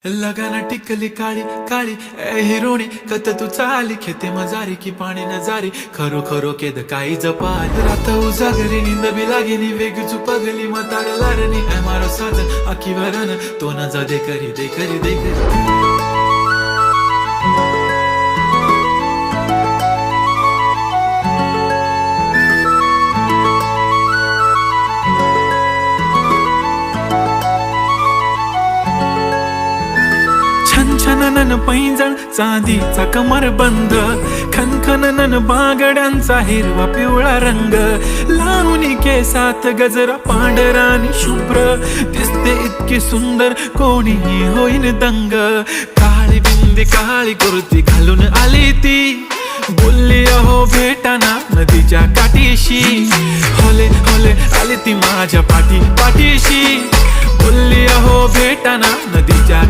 लगाना टिकली काळी काळी ए हिरोणी कत तू चाली खेते मजारी की पाणी नजारी खरो खरो केद काही जपाल रात उजागरी निंद बी लागेनी वेग चुपगली मतार लारणी ए मारो साथ आखी वरन तो न जा दे करी दे करी दे करी छनछनन पैंजण चांदीचा कमर बंद खनखनन बागड्यांचा हिरवा पिवळा रंग लावणी केसात गजरा पांढरा आणि शुभ्र दिसते इतकी सुंदर कोणीही होईन दंग काळी बिंदी काळी कुर्ती घालून आली ती बोलली अहो भेटाना नदीच्या काठीशी होले होले आली ती माझ्या पाठीशी बोलली अहो भेटाना नदीच्या